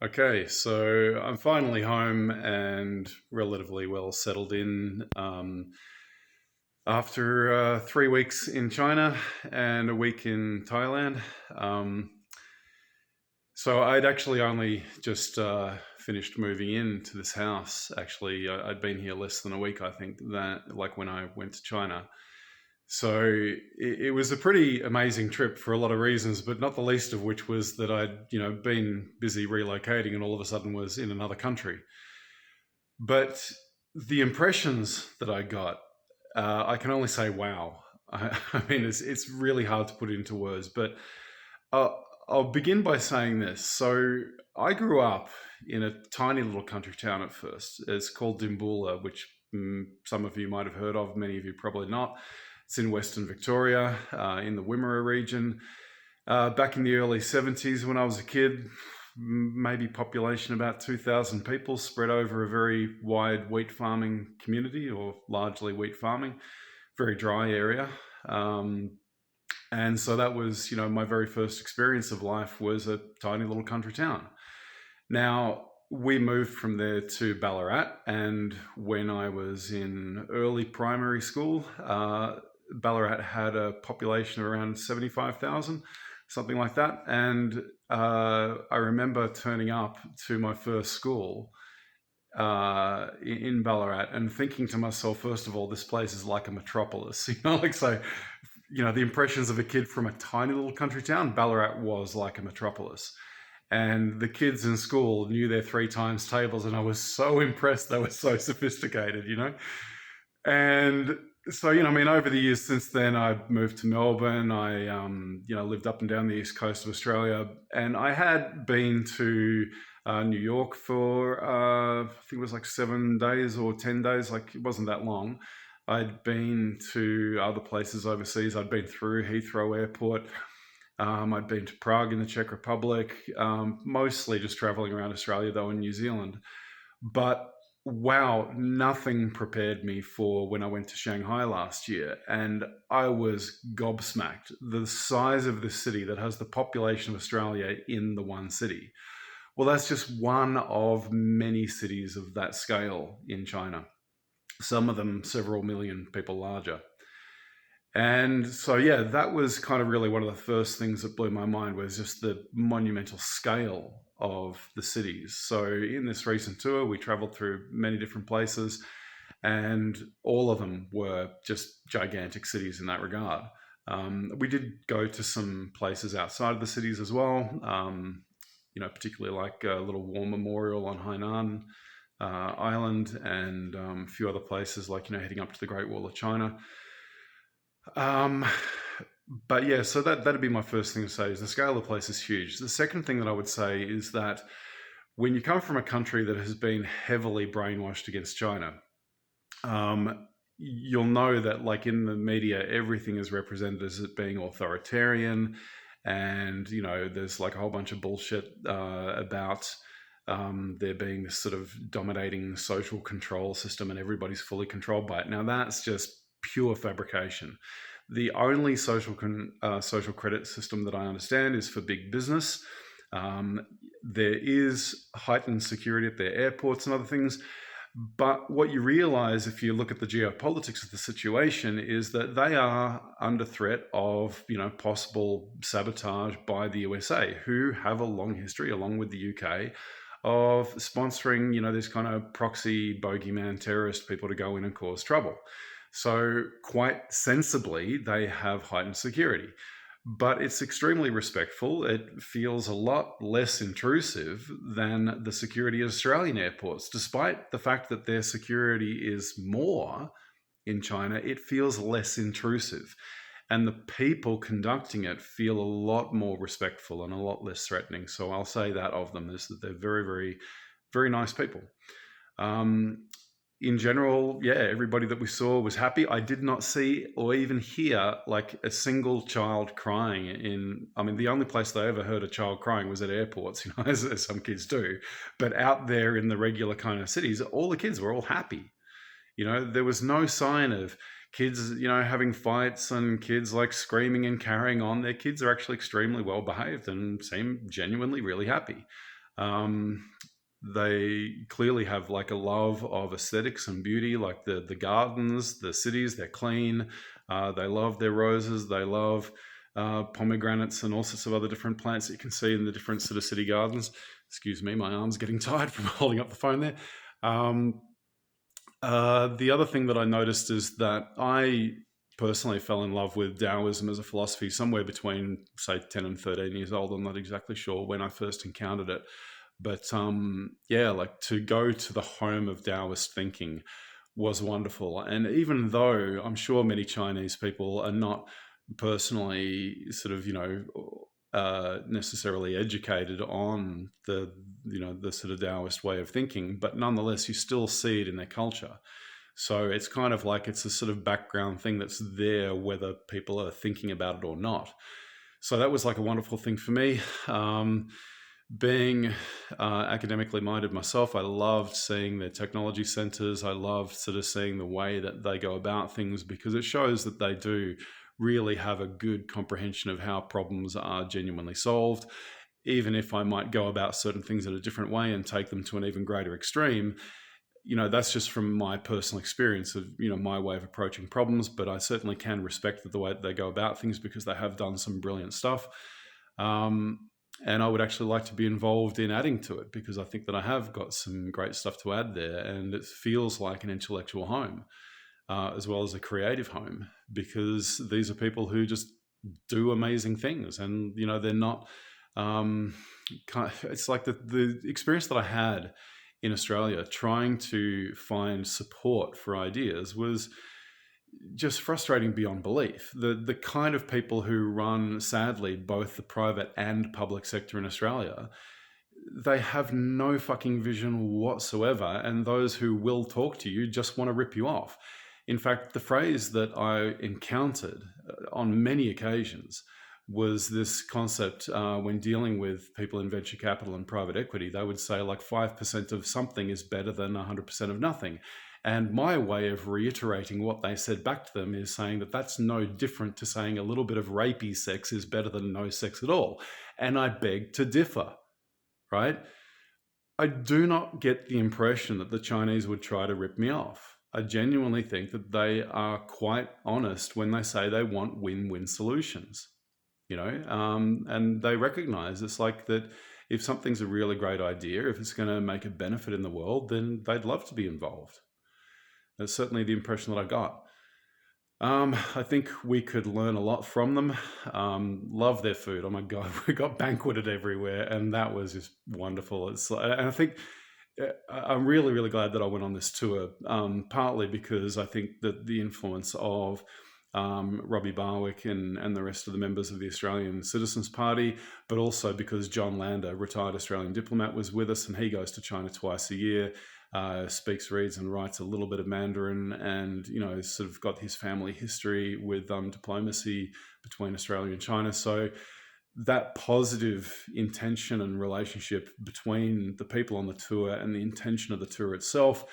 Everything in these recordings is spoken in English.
Okay, so I'm finally home and relatively well settled in after 3 weeks in China and a week in Thailand. Um, so I'd actually only just finished moving into this house. Actually, I'd been here less than a week, I think, that like when I went to China. So it was a pretty amazing trip for a lot of reasons, but not the least of which was that I'd been busy relocating and all of a sudden was in another country. But the impressions that I got, I can only say wow. I mean, it's really hard to put into words, but uh, I'll begin by saying this. So I grew up in a tiny little country town at first. It's called Dimboola, which some of you might have heard of, many of you probably not. It's in Western Victoria, in the Wimmera region. Back in the early 70s, when I was a kid, maybe population about 2,000 people spread over a very wide wheat farming community, or largely wheat farming, very dry area. Um, and so that was, my very first experience of life was a tiny little country town. Now, we moved from there to Ballarat, and when I was in early primary school, Ballarat had a population of around 75,000, something like that. And I remember turning up to my first school in Ballarat and thinking to myself, first of all, this place is like a metropolis. Like so, the impressions of a kid from a tiny little country town, Ballarat was like a metropolis. And the kids in school knew their three times tables, and I was so impressed. They were so sophisticated. And so, I mean, over the years since then, I moved to Melbourne. I, lived up and down the east coast of Australia, and I had been to New York for I think it was like 7 days or 10 days. Like it wasn't that long. I'd been to other places overseas. I'd been through Heathrow Airport. I'd been to Prague in the Czech Republic, mostly just traveling around Australia, though, and New Zealand. But wow, nothing prepared me for when I went to Shanghai last year. And I was gobsmacked. The size of this city that has the population of Australia in the one city. Well, that's just one of many cities of that scale in China, some of them several million people larger. And so, yeah, that was kind of really one of the first things that blew my mind was just the monumental scale of the cities. So, in this recent tour, we traveled through many different places, and all of them were just gigantic cities in that regard. We did go to some places outside of the cities as well, particularly like a little war memorial on Hainan Island and a few other places like, heading up to the Great Wall of China. Um, but yeah, so that'd be my first thing to say is the scale of the place is huge. The second thing that I would say is that when you come from a country that has been heavily brainwashed against China, you'll know that like in the media, everything is represented as it being authoritarian, and there's like a whole bunch of bullshit about there being this sort of dominating social control system, and everybody's fully controlled by it. Now that's just pure fabrication. The only social credit system that I understand is for big business. There is heightened security at their airports and other things. But what you realize if you look at the geopolitics of the situation is that they are under threat of, possible sabotage by the USA, who have a long history, along with the UK, of sponsoring, these kind of proxy bogeyman terrorist people to go in and cause trouble. So quite sensibly, they have heightened security. But it's extremely respectful. It feels a lot less intrusive than the security of Australian airports. Despite the fact that their security is more in China, it feels less intrusive. And the people conducting it feel a lot more respectful and a lot less threatening. So I'll say that of them is that they're very, very, very nice people. In general, yeah, everybody that we saw was happy. I did not see or even hear like a single child crying I mean, the only place I ever heard a child crying was at airports, as some kids do. But out there in the regular kind of cities, all the kids were all happy. There was no sign of kids, having fights and kids like screaming and carrying on. Their kids are actually extremely well behaved and seem genuinely really happy. Um, they clearly have like a love of aesthetics and beauty, like the gardens, the cities. They're clean. They love their roses. They love pomegranates and all sorts of other different plants that you can see in the different sort of city gardens. Excuse me, my arm's getting tired from holding up the phone there. Um, the other thing that I noticed is that I personally fell in love with Taoism as a philosophy somewhere between, say, 10 and 13 years old. I'm not exactly sure when I first encountered it. But yeah, like to go to the home of Taoist thinking was wonderful. And even though I'm sure many Chinese people are not personally sort of, necessarily educated on the sort of Taoist way of thinking, but nonetheless, you still see it in their culture. So it's kind of like it's a sort of background thing that's there, whether people are thinking about it or not. So that was like a wonderful thing for me. Being academically minded myself, I loved seeing their technology centers. I loved sort of seeing the way that they go about things, because it shows that they do really have a good comprehension of how problems are genuinely solved. Even if I might go about certain things in a different way and take them to an even greater extreme, that's just from my personal experience of, my way of approaching problems. But I certainly can respect the way that they go about things, because they have done some brilliant stuff. And I would actually like to be involved in adding to it, because I think that I have got some great stuff to add there, and it feels like an intellectual home, as well as a creative home, because these are people who just do amazing things, and they're not. It's like the experience that I had in Australia trying to find support for ideas was just frustrating beyond belief. The kind of people who run, sadly, both the private and public sector in Australia, they have no fucking vision whatsoever, and those who will talk to you just want to rip you off. In fact, the phrase that I encountered on many occasions was this concept when dealing with people in venture capital and private equity. They would say like 5% of something is better than 100% of nothing. And my way of reiterating what they said back to them is saying that that's no different to saying a little bit of rapey sex is better than no sex at all. And I beg to differ, right? I do not get the impression that the Chinese would try to rip me off. I genuinely think that they are quite honest when they say they want win-win solutions, and they recognize it's like that if something's a really great idea, if it's going to make a benefit in the world, then they'd love to be involved. That's certainly the impression that I got. I think we could learn a lot from them. Love their food. Oh my God, we got banqueted everywhere, and that was just wonderful. And I think I'm really, really glad that I went on this tour, partly because I think that the influence of Robbie Barwick and the rest of the members of the Australian Citizens Party, but also because John Lander, retired Australian diplomat, was with us, and he goes to China twice a year. Speaks, reads, and writes a little bit of Mandarin, and sort of got his family history with diplomacy between Australia and China. So that positive intention and relationship between the people on the tour and the intention of the tour itself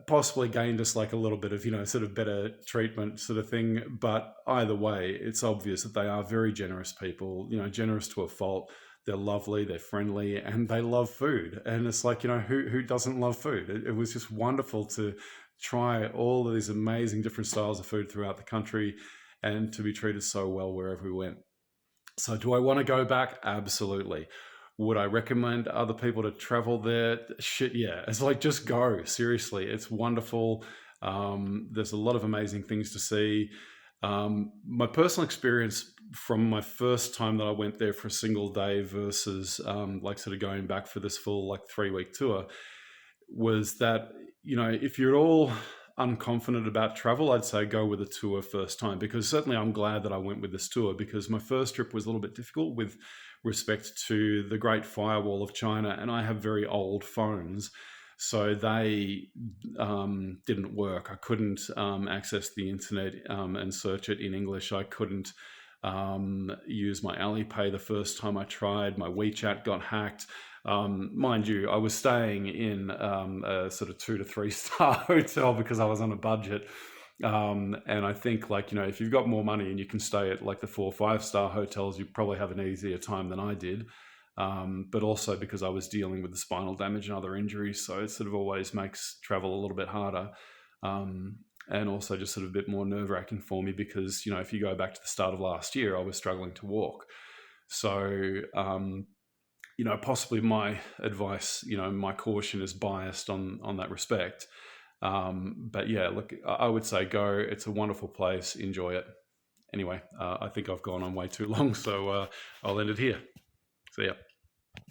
possibly gained us like a little bit of sort of better treatment sort of thing. But either way, it's obvious that they are very generous people, generous to a fault. They're lovely, they're friendly, and they love food. And it's like, who doesn't love food? It was just wonderful to try all of these amazing different styles of food throughout the country, and to be treated so well wherever we went. So do I want to go back? Absolutely. Would I recommend other people to travel there? Shit, yeah. It's like, just go. Seriously, it's wonderful. There's a lot of amazing things to see. My personal experience from my first time that I went there for a single day versus like sort of going back for this full like 3-week tour was that, if you're at all unconfident about travel, I'd say go with a tour first time, because certainly I'm glad that I went with this tour, because my first trip was a little bit difficult with respect to the Great Firewall of China, and I have very old phones, so they didn't work. I couldn't access the internet and search it in English. I couldn't use my Alipay the first time I tried. My WeChat got hacked. Mind you, I was staying in a sort of 2 to 3 star hotel because I was on a budget. And I think if you've got more money and you can stay at like the 4 or 5 star hotels, you probably have an easier time than I did. but also because I was dealing with the spinal damage and other injuries. So it sort of always makes travel a little bit harder. And also just sort of a bit more nerve wracking for me because, if you go back to the start of last year, I was struggling to walk. So, possibly my advice, my caution is biased on that respect. But yeah, look, I would say go. It's a wonderful place. Enjoy it. Anyway, I think I've gone on way too long, so I'll end it here. See ya.